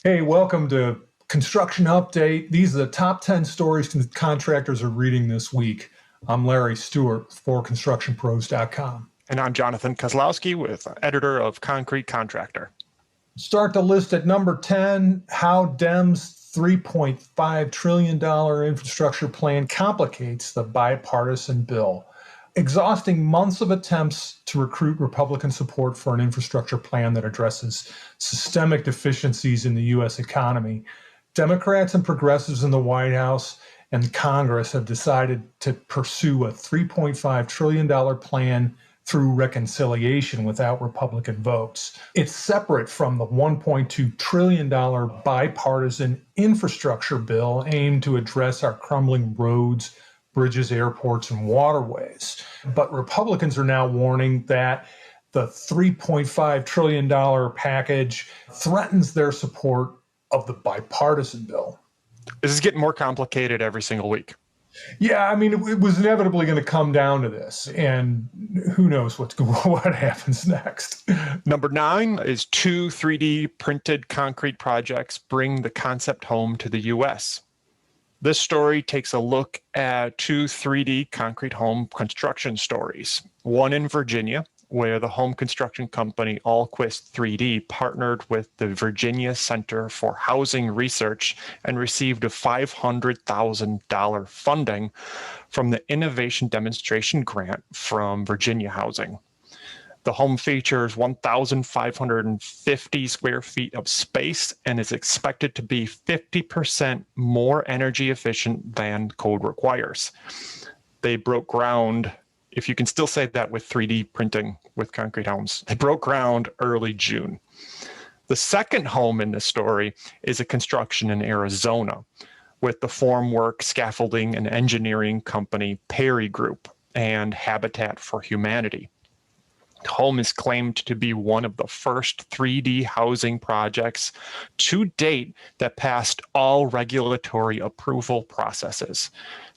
Hey, welcome to Construction Update. These are the top 10 stories contractors are reading this week. I'm Larry Stewart for ConstructionPros.com. And I'm Jonathan Kozlowski, editor of Concrete Contractor. Start the list at number 10, how Dems' $3.5 trillion infrastructure plan complicates the bipartisan bill. Exhausting months of attempts to recruit Republican support for an infrastructure plan that addresses systemic deficiencies in the U.S. economy, Democrats and progressives in the White House and Congress have decided to pursue a $3.5 trillion plan through reconciliation without Republican votes. It's separate from the $1.2 trillion bipartisan infrastructure bill aimed to address our crumbling roads, bridges, airports, and waterways. But Republicans are now warning that the $3.5 trillion package threatens their support of the bipartisan bill. This is getting more complicated every single week. Yeah, I mean, it was inevitably going to come down to this, and who knows what happens next. Number 9 is 2 3D printed concrete projects bring the concept home to the U.S. This story takes a look at 2 3D concrete home construction stories. One in Virginia, where the home construction company Allquist 3D partnered with the Virginia Center for Housing Research and received a $500,000 funding from the Innovation Demonstration Grant from Virginia Housing. The home features 1,550 square feet of space and is expected to be 50% more energy efficient than code requires. They broke ground, if you can still say that with 3D printing with concrete homes, they broke ground early June. The second home in this story is a construction in Arizona with the formwork, scaffolding, and engineering company Perry Group and Habitat for Humanity. The home is claimed to be one of the first 3D housing projects to date that passed all regulatory approval processes.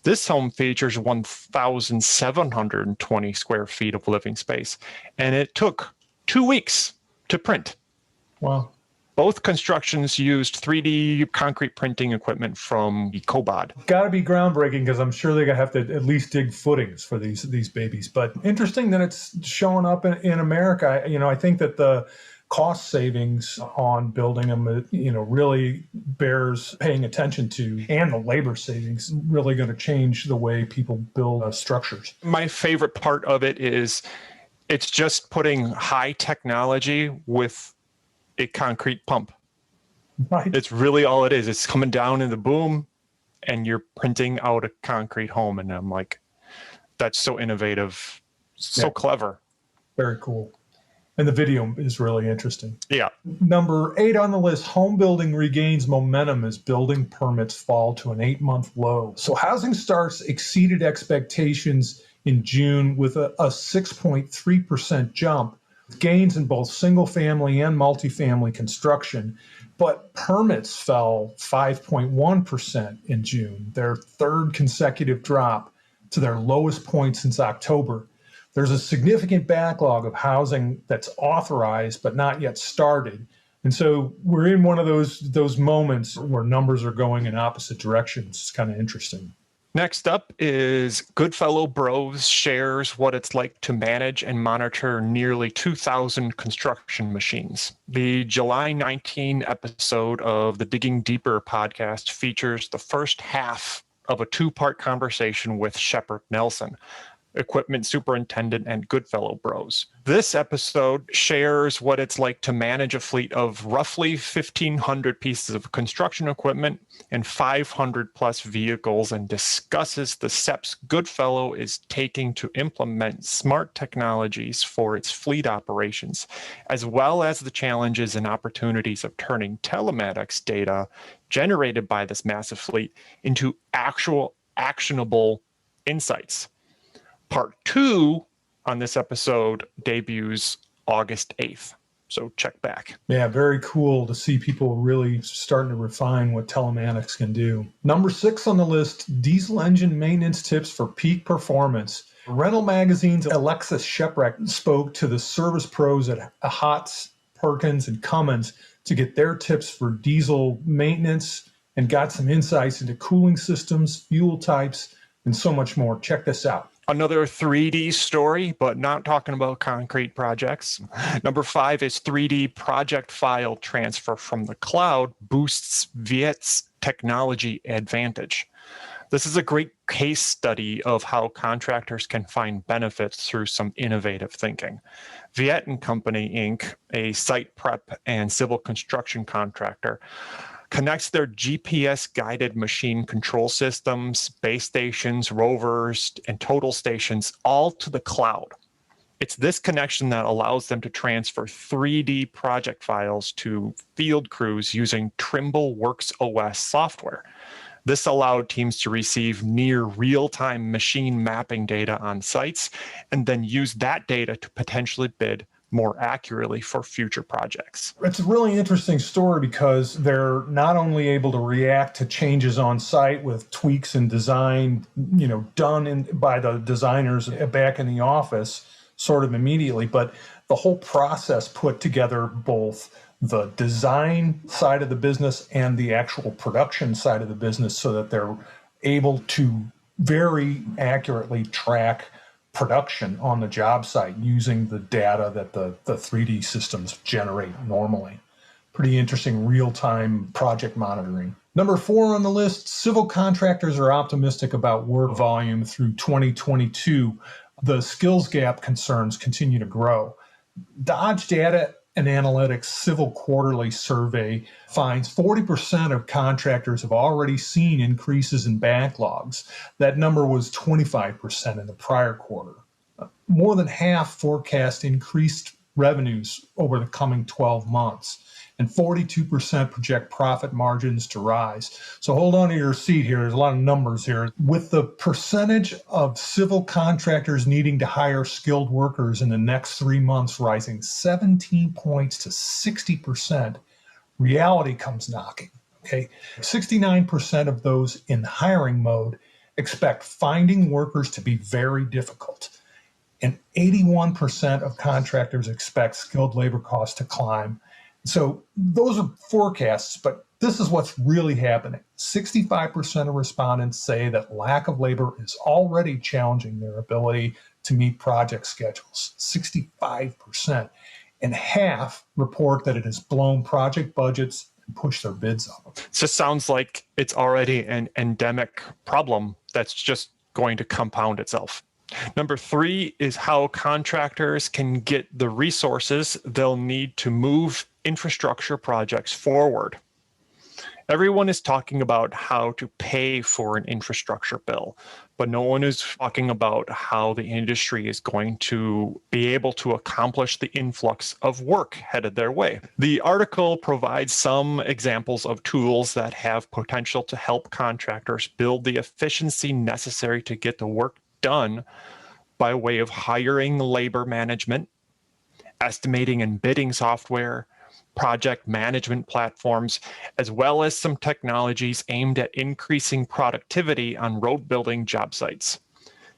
This home features 1,720 square feet of living space, and it took 2 weeks to print. Wow. Both constructions used 3D concrete printing equipment from Cobod. Got to be groundbreaking because I'm sure they're going to have to at least dig footings for these babies. But interesting that it's showing up in America. I think that the cost savings on building them, really bears paying attention to, and the labor savings really going to change the way people build structures. My favorite part of it is it's just putting high technology with a concrete pump. Right. It's really all it is. It's coming down in the boom and you're printing out a concrete home. And I'm like, that's so innovative, so clever. Very cool. And the video is really interesting. Yeah. Number 8 on the list, home building regains momentum as building permits fall to an 8-month low. So housing starts exceeded expectations in June with a 6.3% jump, gains in both single family and multifamily construction. But permits fell 5.1% in June, their third consecutive drop to their lowest point since October. There's a significant backlog of housing that's authorized but not yet started. And so we're in one of those moments where numbers are going in opposite directions. It's kind of interesting. Next up is Goodfellow Bros shares what it's like to manage and monitor nearly 2,000 construction machines. The July 19 episode of the Digging Deeper podcast features the first half of a 2-part conversation with Shepard Nelson, equipment superintendent and Goodfellow Bros. This episode shares what it's like to manage a fleet of roughly 1,500 pieces of construction equipment and 500 plus vehicles and discusses the steps Goodfellow is taking to implement smart technologies for its fleet operations, as well as the challenges and opportunities of turning telematics data generated by this massive fleet into actual actionable insights. Part 2 on this episode debuts August 8th. So check back. Yeah, very cool to see people really starting to refine what telematics can do. Number 6 on the list, diesel engine maintenance tips for peak performance. Rental Magazine's Alexis Sheprek spoke to the service pros at Hotz, Perkins, and Cummins to get their tips for diesel maintenance and got some insights into cooling systems, fuel types, and so much more. Check this out. Another 3D story, but not talking about concrete projects. Number 5 is 3D project file transfer from the cloud boosts Veit's technology advantage. This is a great case study of how contractors can find benefits through some innovative thinking. Veit and Company, Inc., a site prep and civil construction contractor, connects their GPS-guided machine control systems, base stations, rovers, and total stations all to the cloud. It's this connection that allows them to transfer 3D project files to field crews using Trimble Works OS software. This allowed teams to receive near real-time machine mapping data on sites and then use that data to potentially bid more accurately for future projects. It's a really interesting story because they're not only able to react to changes on site with tweaks and design, done by the designers back in the office sort of immediately, but the whole process put together both the design side of the business and the actual production side of the business so that they're able to very accurately track production on the job site using the data that the 3D systems generate normally. Pretty interesting real-time project monitoring. Number 4 on the list, civil contractors are optimistic about work volume through 2022. The skills gap concerns continue to grow. Dodge Data and Analytics Civil Quarterly Survey finds 40% of contractors have already seen increases in backlogs. That number was 25% in the prior quarter. More than half forecast increased revenues over the coming 12 months, and 42% project profit margins to rise. So hold on to your seat here. There's a lot of numbers here. With the percentage of civil contractors needing to hire skilled workers in the next 3 months rising 17 points to 60%, reality comes knocking. Okay, 69% of those in hiring mode expect finding workers to be very difficult. And 81% of contractors expect skilled labor costs to climb. So those are forecasts, but this is what's really happening. 65% of respondents say that lack of labor is already challenging their ability to meet project schedules. 65%. And half report that it has blown project budgets and pushed their bids up. It just sounds like it's already an endemic problem that's just going to compound itself. Number 3 is how contractors can get the resources they'll need to move infrastructure projects forward. Everyone is talking about how to pay for an infrastructure bill, but no one is talking about how the industry is going to be able to accomplish the influx of work headed their way. The article provides some examples of tools that have potential to help contractors build the efficiency necessary to get the work done by way of hiring labor management, estimating and bidding software, project management platforms, as well as some technologies aimed at increasing productivity on road building job sites.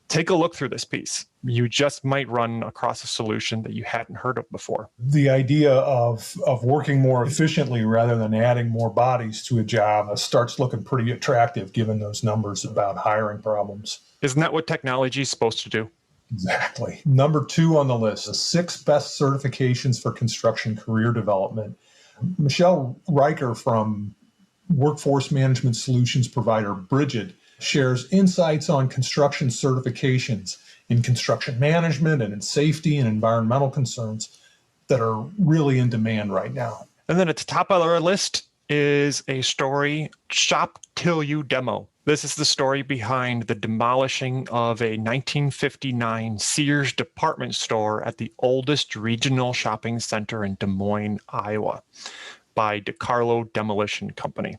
Take a look through this piece. You just might run across a solution that you hadn't heard of before. The idea of working more efficiently rather than adding more bodies to a job starts looking pretty attractive given those numbers about hiring problems. Isn't that what technology is supposed to do? Exactly. Number 2 on the list, the 6 best certifications for construction career development. Michelle Riker from workforce management solutions provider Bridget shares insights on construction certifications in construction management and in safety and environmental concerns that are really in demand right now. And then at the top of our list is a story, Shop Till You Demo. This is the story behind the demolishing of a 1959 Sears department store at the oldest regional shopping center in Des Moines, Iowa, by DeCarlo Demolition Company.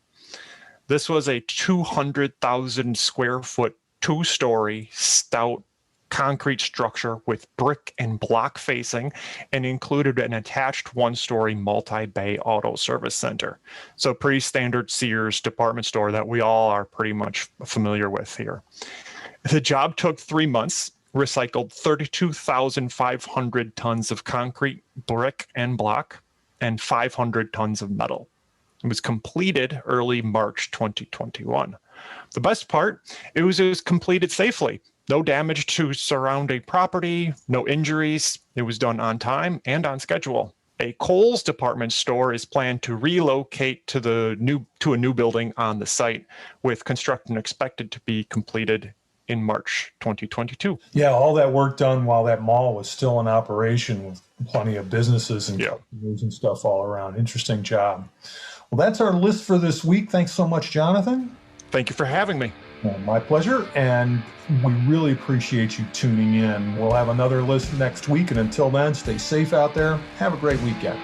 This was a 200,000 square foot, 2-story, stout concrete structure with brick and block facing and included an attached 1-story multi-bay auto service center. So pretty standard Sears department store that we all are pretty much familiar with here. The job took 3 months, recycled 32,500 tons of concrete, brick, and block, and 500 tons of metal. It was completed early March 2021. The best part, it was completed safely. No damage to surrounding property, no injuries. It was done on time and on schedule. A Kohl's department store is planned to relocate to a new building on the site, with construction expected to be completed in March 2022. Yeah, all that work done while that mall was still in operation with plenty of businesses and customers and stuff all around. Interesting job. Well, that's our list for this week. Thanks so much, Jonathan. Thank you for having me. My pleasure, and we really appreciate you tuning in. We'll have another list next week, and until then, stay safe out there. Have a great weekend.